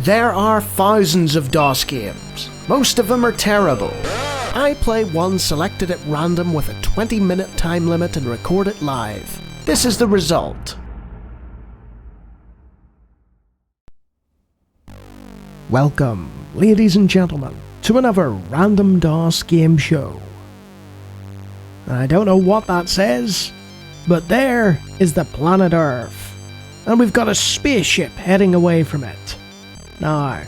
There are thousands of DOS games. Most of them are terrible. I play one selected at random with a 20-minute time limit and record it live. This is the result. Welcome, ladies and gentlemen, to another random DOS game show. I don't know what that says, but there is the planet Earth, and we've got a spaceship heading away from it. Now,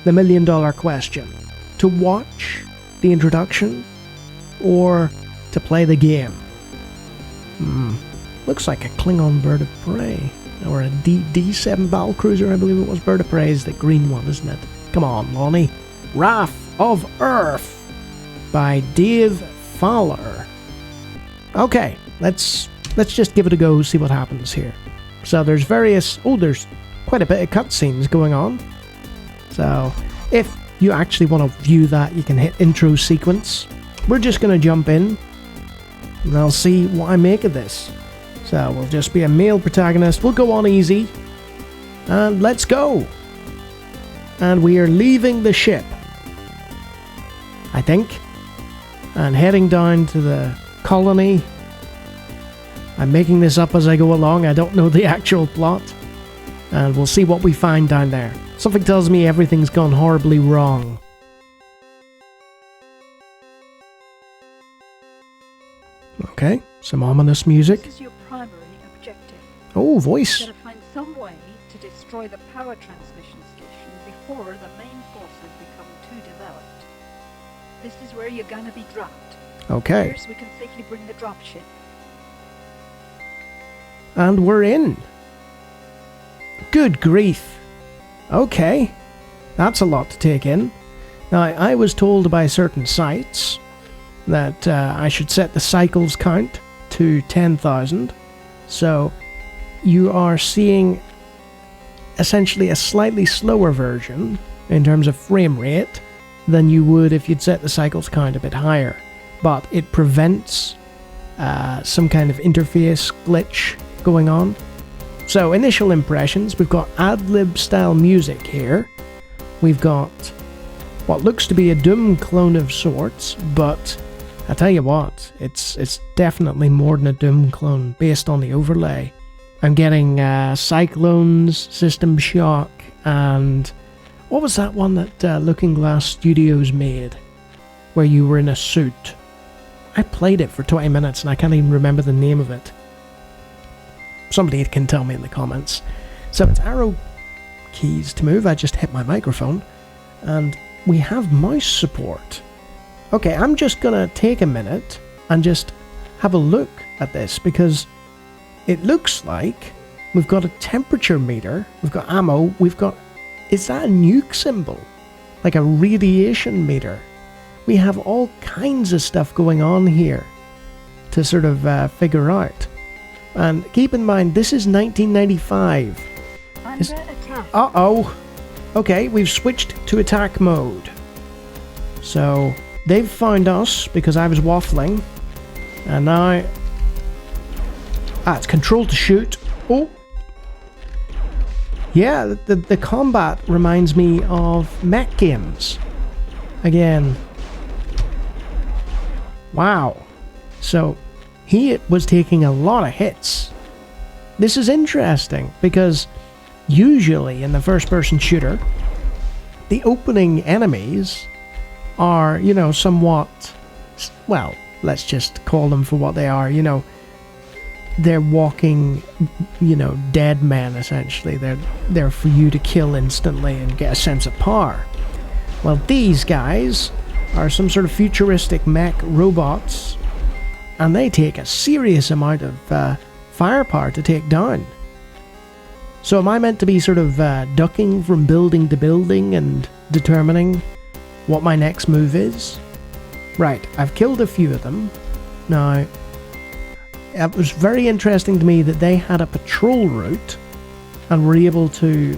the million-dollar question: to watch the introduction or to play the game? Looks like a Klingon bird of prey, or a D7 battle cruiser, I believe it was. Bird of prey is the green one, isn't it? Come on, Lawnie. Wrath of Earth by Dave Fowler. Okay, let's just give it a go, see what happens here. So there's there's quite a bit of cutscenes going on. So if you actually want to view that, you can hit intro sequence. We're just going to jump in and I'll see what I make of this. So we'll just be a male protagonist. We'll go on easy and let's go. And we are leaving the ship, I think, and heading down to the colony. I'm making this up as I go along. I don't know the actual plot. And we'll see what we find down there. Something tells me everything's gone horribly wrong. Okay, some ominous music. This is your primary objective. Oh, voice. You've got to find some way to destroy the power transmission station before the main forces become too developed. This is where you're gonna be dropped. Okay. First, we can safely bring the dropship. And we're in. Good grief. Okay, that's a lot to take in. Now, I was told by certain sites that I should set the cycles count to 10,000. So you are seeing essentially a slightly slower version in terms of frame rate than you would if you'd set the cycles count a bit higher. But it prevents some kind of interface glitch going on. So, initial impressions, we've got ad-lib style music here. We've got what looks to be a Doom clone of sorts, but I tell you what, it's definitely more than a Doom clone based on the overlay. I'm getting Cyclones, System Shock, and what was that one that Looking Glass Studios made, where you were in a suit? I played it for 20 minutes and I can't even remember the name of it. Somebody can tell me in the comments. So it's arrow keys to move. I just hit my microphone. And we have mouse support. Okay, I'm just going to take a minute and just have a look at this, because it looks like we've got a temperature meter. We've got ammo. We've got... Is that a nuke symbol? Like a radiation meter? We have all kinds of stuff going on here to sort of figure out. And keep in mind, this is 1995. Under attack. Uh-oh. Okay, we've switched to attack mode. So, they've found us because I was waffling. And now... it's control to shoot. Oh! Yeah, the combat reminds me of Mech games. Again. Wow. So... he was taking a lot of hits. This is interesting because usually in the first-person shooter, the opening enemies are, somewhat, well, let's just call them for what they are, they're walking, dead men, essentially. They're there for you to kill instantly and get a sense of power. Well, these guys are some sort of futuristic mech robots, and they take a serious amount of firepower to take down. So am I meant to be sort of ducking from building to building and determining what my next move is? Right, I've killed a few of them. Now, it was very interesting to me that they had a patrol route and were able to,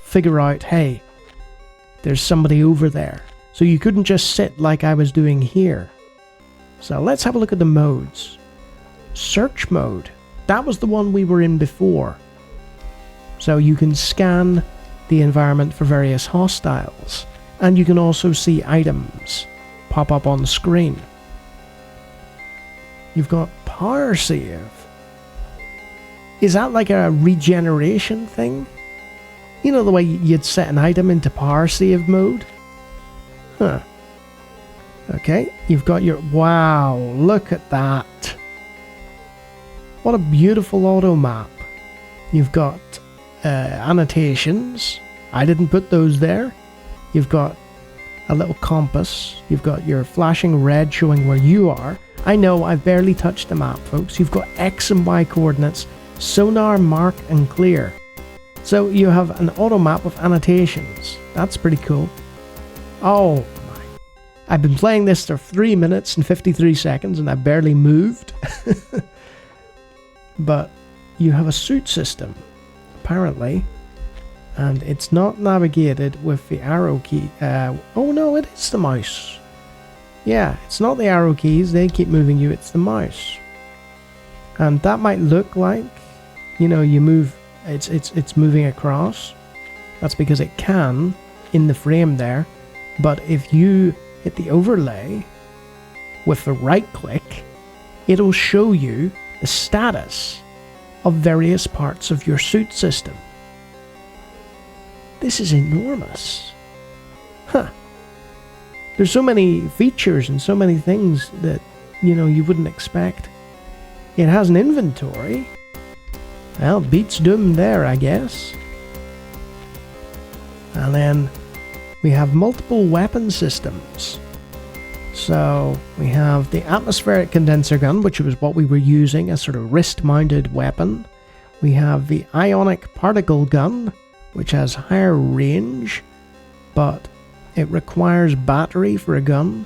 figure out, hey, there's somebody over there. So you couldn't just sit like I was doing here. So let's have a look at the modes. Search mode. That was the one we were in before. So you can scan the environment for various hostiles. And you can also see items pop up on the screen. You've got power save. Is that like a regeneration thing? You know, the way you'd set an item into power save mode? Huh. Okay, you've got your... Wow, look at that. What a beautiful auto map. You've got annotations. I didn't put those there. You've got a little compass. You've got your flashing red showing where you are. I know, I've barely touched the map, folks. You've got X and Y coordinates, sonar, mark, and clear. So you have an auto map with annotations. That's pretty cool. Oh my. I've been playing this for 3 minutes and 53 seconds and I barely moved. But you have a suit system, apparently. And it's not navigated with the arrow key. Oh no, it is the mouse. Yeah, it's not the arrow keys, they keep moving you, it's the mouse. And that might look like, you know, you move, it's moving across. That's because it can, in the frame there. But if you hit the overlay with the right click, it'll show you the status of various parts of your suit system. This is enormous. Huh. There's so many features and so many things that, you know, you wouldn't expect. It has an inventory. Well, beats Doom there, I guess. And then we have multiple weapon systems. So we have the atmospheric condenser gun, which was what we were using, a sort of wrist-mounted weapon. We have the ionic particle gun, which has higher range, but it requires battery for a gun.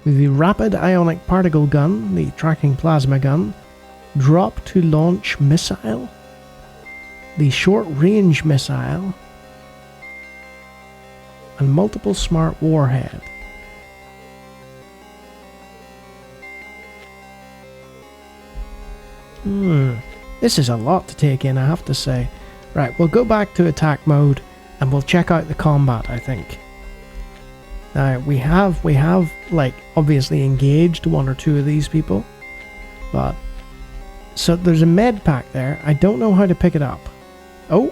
We have the rapid ionic particle gun, the tracking plasma gun, drop to launch missile, the short range missile, and multiple smart warhead. This is a lot to take in, I have to say. Right, we'll go back to attack mode and we'll check out the combat, I think. Now, we have like, obviously engaged one or two of these people. But, so there's a med pack there. I don't know how to pick it up. Oh,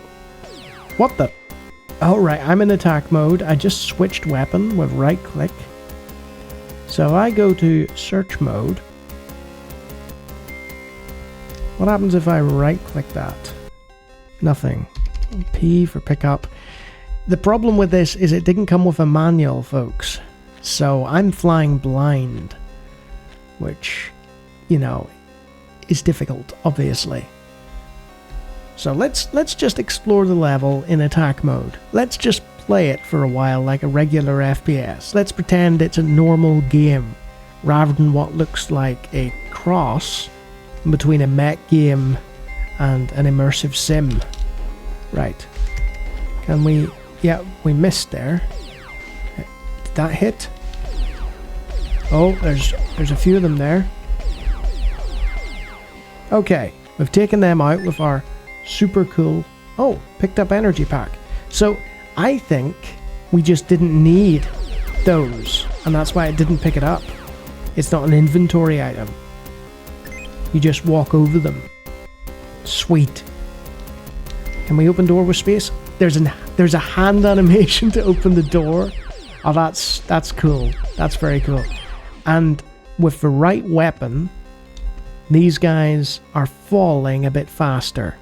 what the? Oh, right, I'm in attack mode. I just switched weapon with right click. So I go to search mode. What happens if I right click that? Nothing. P for pickup. The problem with this is it didn't come with a manual, folks. So I'm flying blind. Which, you know, is difficult, obviously. So let's just explore the level in attack mode. Let's just play it for a while like a regular FPS. Let's pretend it's a normal game, rather than what looks like a cross between a mech game and an immersive sim. Right. Can we... Yeah, we missed there. Did that hit? Oh, there's a few of them there. Okay, we've taken them out with our super cool... Oh, picked up energy pack. So, I think we just didn't need those, and that's why it didn't pick it up. It's not an inventory item. You just walk over them. Sweet. Can we open door with space? There's a hand animation to open the door. Oh, that's cool. That's very cool. And with the right weapon, these guys are falling a bit faster.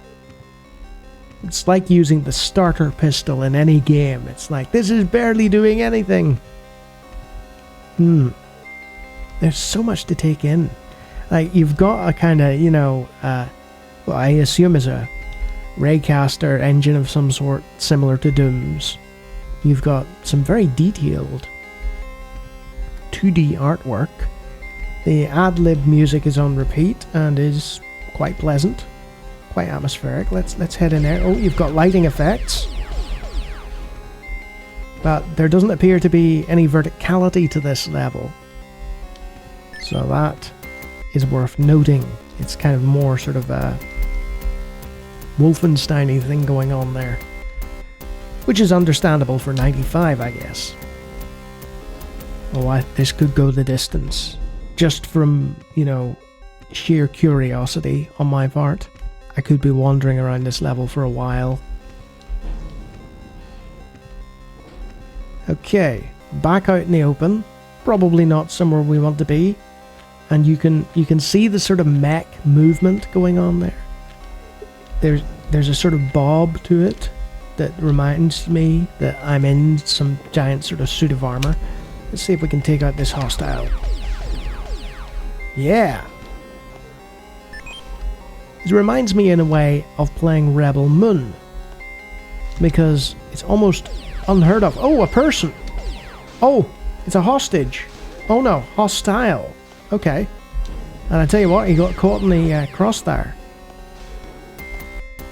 It's like using the starter pistol in any game. It's like, this is barely doing anything. There's so much to take in. Like, you've got a kind of, you know, what I assume is a raycaster engine of some sort, similar to Doom's. You've got some very detailed 2D artwork. The ad-lib music is on repeat and is quite pleasant, quite atmospheric. Let's head in there. Oh, you've got lighting effects. But there doesn't appear to be any verticality to this level. So that is worth noting. It's kind of more sort of a Wolfenstein-y thing going on there. which is understandable for 95, I guess. Oh, this could go the distance. Just from, you know, sheer curiosity on my part. I could be wandering around this level for a while. Okay, back out in the open. Probably not somewhere we want to be. And you can see the sort of mech movement going on there. There's a sort of bob to it that reminds me that I'm in some giant sort of suit of armor. Let's see if we can take out this hostile. Yeah! It reminds me in a way of playing Rebel Moon. Because it's almost unheard of. Oh, a person! Oh, it's a hostage. Oh no, hostile. Okay. And I tell you what, he got caught in the cross there.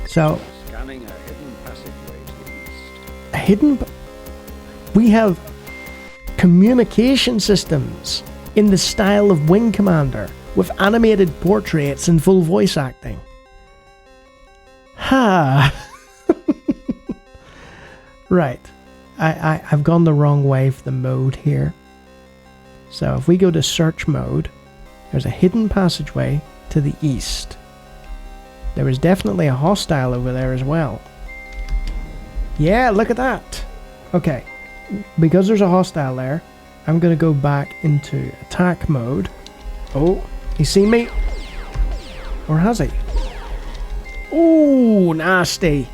So... Scanning a hidden passageway to the east. A hidden... We have communication systems in the style of Wing Commander with animated portraits and full voice acting. Ha! Right. I've gone the wrong way for the mode here. So if we go to search mode, there's a hidden passageway to the east. There is definitely a hostile over there as well. Yeah, look at that! Okay, because there's a hostile there, I'm going to go back into attack mode. Oh, he seen me? Or has he? Oh, nasty!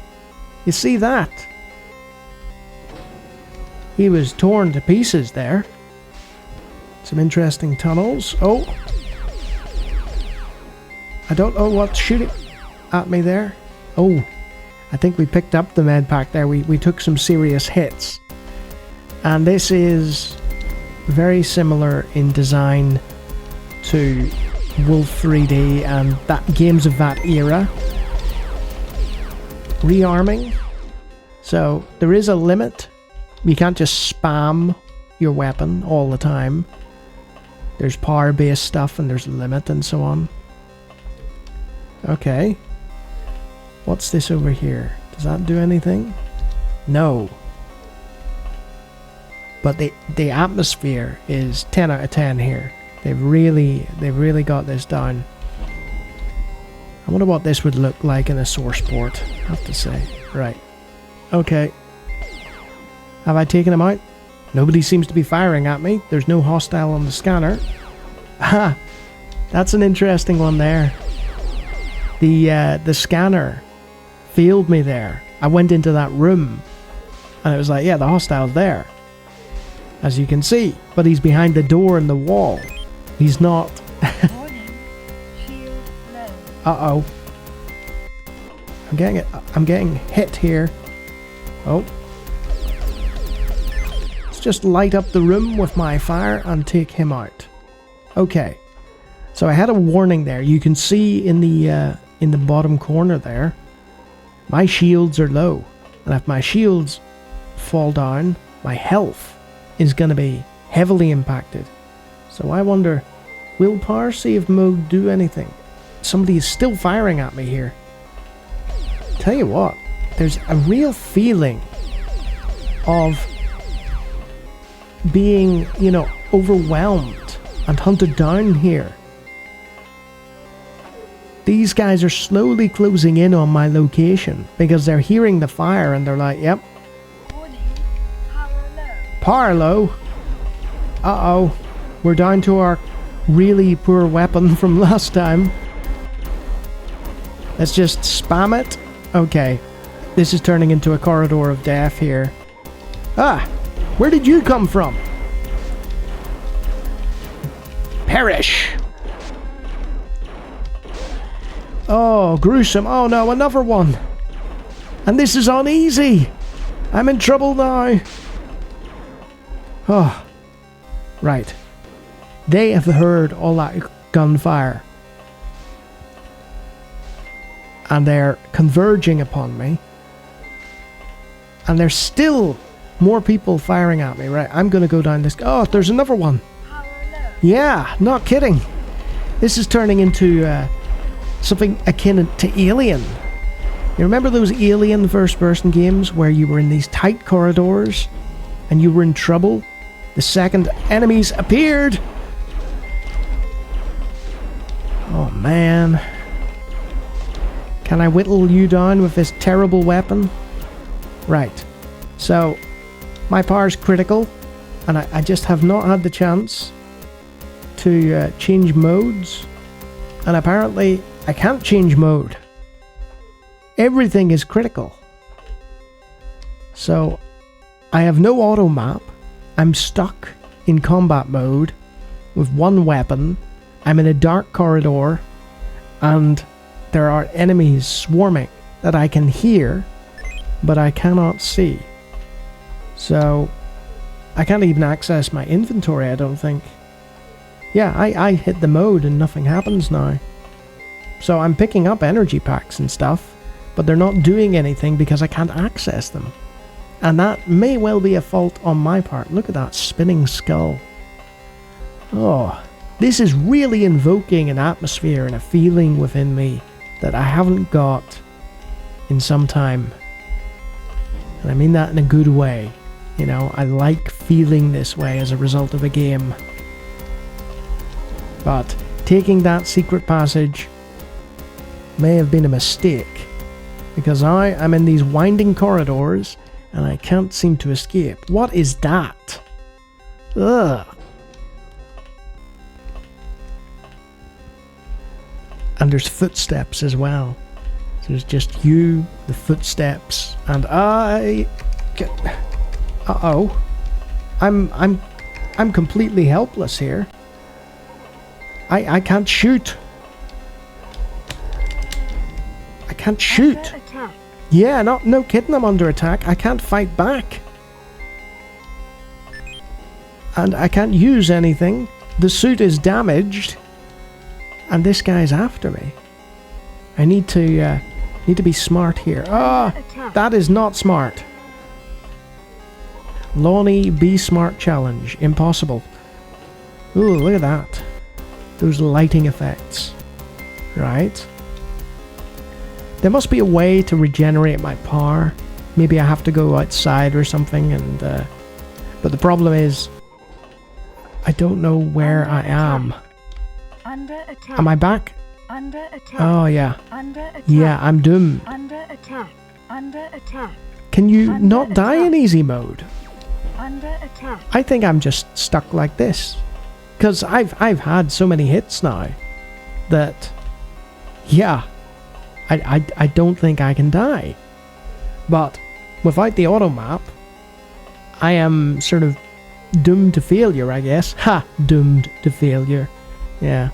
You see that? He was torn to pieces there. Some interesting tunnels. Oh! I don't know what's shooting at me there. Oh, I think we picked up the med pack there. We took some serious hits. And this is very similar in design to Wolf 3D and that games of that era. Rearming. So there is a limit. You can't just spam your weapon all the time. There's power-based stuff and there's a limit and so on. Okay. What's this over here? Does that do anything? No. But the atmosphere is 10 out of 10 here. They've really got this down. I wonder what this would look like in a source port, I have to say. Right. Okay. Have I taken him out? Nobody seems to be firing at me. There's no hostile on the scanner. Ha! That's an interesting one there. The scanner failed me there. I went into that room and it was like, yeah, the hostile's there. As you can see. But he's behind the door and the wall. He's not. Warning. Shield low. Uh-oh. I'm getting hit here. Oh. Let's just light up the room with my fire and take him out. Okay. So I had a warning there. You can see in the bottom corner there, my shields are low. And if my shields fall down, my health is going to be heavily impacted. So I wonder, will power save mode do anything? Somebody is still firing at me here. Tell you what, there's a real feeling of being, you know, overwhelmed and hunted down here. These guys are slowly closing in on my location because they're hearing the fire and they're like, yep. Warning. Power low. Power low. Uh-oh. We're down to our really poor weapon from last time. Let's just spam it. Okay. This is turning into a corridor of death here. Ah! Where did you come from? Perish! Oh, gruesome. Oh no, another one. And this is on easy. I'm in trouble now. Oh. Right. They have heard all that gunfire. And they're converging upon me. And there's still more people firing at me. Right, I'm going to go down this... Oh, there's another one. Power low. Yeah, not kidding. This is turning into... something akin to Alien. You remember those alien first-person games where you were in these tight corridors and you were in trouble the second enemies appeared? Oh man. Can I whittle you down with this terrible weapon? Right. So, my power's critical, and I just have not had the chance to change modes. And apparently, I can't change mode. Everything is critical. So, I have no auto map. I'm stuck in combat mode with one weapon. I'm in a dark corridor, and there are enemies swarming that I can hear, but I cannot see. So, I can't even access my inventory, I don't think. Yeah, I hit the mode and nothing happens now. So I'm picking up energy packs and stuff, but they're not doing anything because I can't access them. And that may well be a fault on my part. Look at that spinning skull. Oh, this is really invoking an atmosphere and a feeling within me that I haven't got in some time. And I mean that in a good way. You know, I like feeling this way as a result of a game. But taking that secret passage may have been a mistake, because I am in these winding corridors and I can't seem to escape. What is that? Ugh. And there's footsteps as well. So there's just you, the footsteps, and I... Uh-oh. I'm completely helpless here. I can't shoot. I can't shoot. Yeah, no kidding, I'm under attack. I can't fight back. And I can't use anything. The suit is damaged. And this guy's after me. I need to be smart here. That is not smart. Lawnie, be smart challenge. Impossible. Ooh, look at that. Those lighting effects. Right. There must be a way to regenerate my power. Maybe I have to go outside or something, and but the problem is I don't know where I am. Under attack. Am I back? Under attack. Oh yeah. Under attack. Yeah, I'm doomed. Under attack. Under attack. Can you Under not die in attack. easy mode? Under attack. I think I'm just stuck like this. Because I've had so many hits now that, yeah, I don't think I can die. But without the auto map, I am sort of doomed to failure, I guess. Ha! Doomed to failure. Yeah.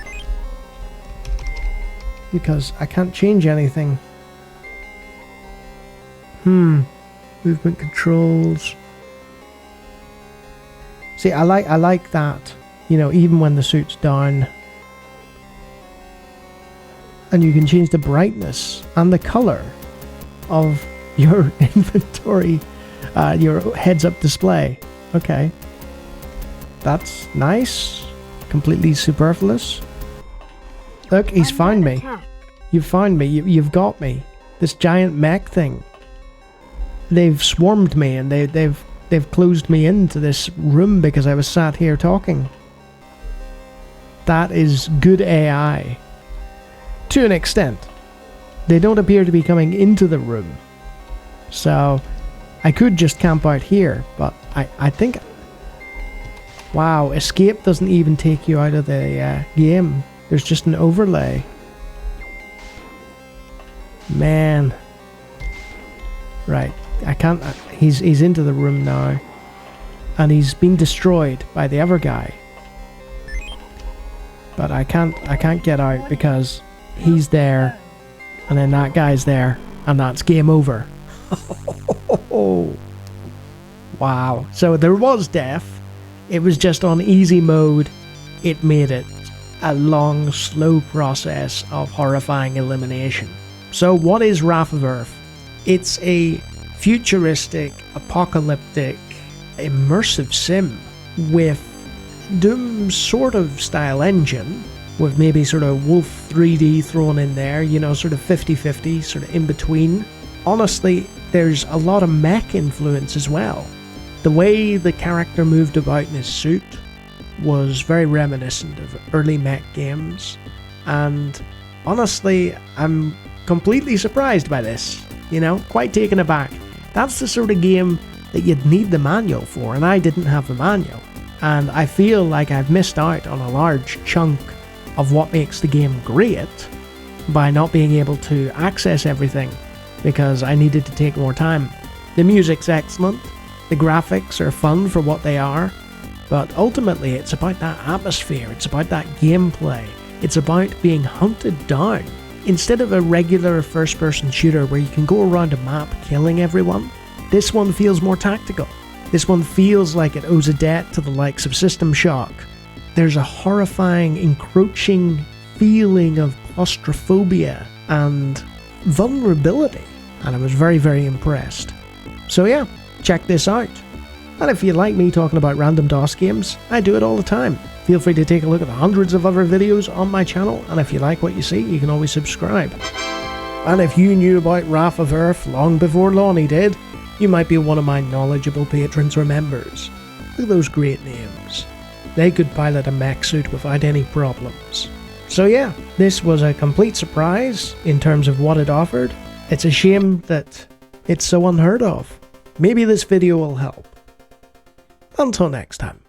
Because I can't change anything. Movement controls. See, I like that. You know, even when the suit's down. And you can change the brightness and the color of your inventory, your heads-up display. Okay. That's nice. Completely superfluous. Look, he's found me. You've found me. You've got me. This giant mech thing. They've swarmed me and they've closed me into this room because I was sat here talking. That is good AI. To an extent. They don't appear to be coming into the room. So, I could just camp out here, but I think... Wow, escape doesn't even take you out of the game. There's just an overlay. Man. Right, I can't... He's into the room now. And he's been destroyed by the other guy. But I can't get out because he's there, and then that guy's there, and that's game over. Wow. So there was death. It was just on easy mode. It made it a long, slow process of horrifying elimination. So what is Wrath of Earth? It's a futuristic, apocalyptic, immersive sim with Doom sort of style engine, with maybe sort of Wolf 3D thrown in there, you know, sort of 50-50, sort of in between. Honestly, there's a lot of Mech influence as well. The way the character moved about in his suit was very reminiscent of early Mech games, and honestly, I'm completely surprised by this, you know, quite taken aback. That's the sort of game that you'd need the manual for, and I didn't have the manual, and I feel like I've missed out on a large chunk of what makes the game great by not being able to access everything because I needed to take more time. The music's excellent, the graphics are fun for what they are, but ultimately it's about that atmosphere, it's about that gameplay, it's about being hunted down. Instead of a regular first-person shooter where you can go around a map killing everyone, this one feels more tactical. This one feels like it owes a debt to the likes of System Shock. There's a horrifying, encroaching feeling of claustrophobia and vulnerability, and I was very, very impressed. So yeah, check this out. And if you like me talking about random DOS games, I do it all the time. Feel free to take a look at the hundreds of other videos on my channel, and if you like what you see, you can always subscribe. And if you knew about Wrath of Earth long before Lawnie did, you might be one of my knowledgeable patrons or members. Look at those great names. They could pilot a mech suit without any problems. So yeah, this was a complete surprise in terms of what it offered. It's a shame that it's so unheard of. Maybe this video will help. Until next time.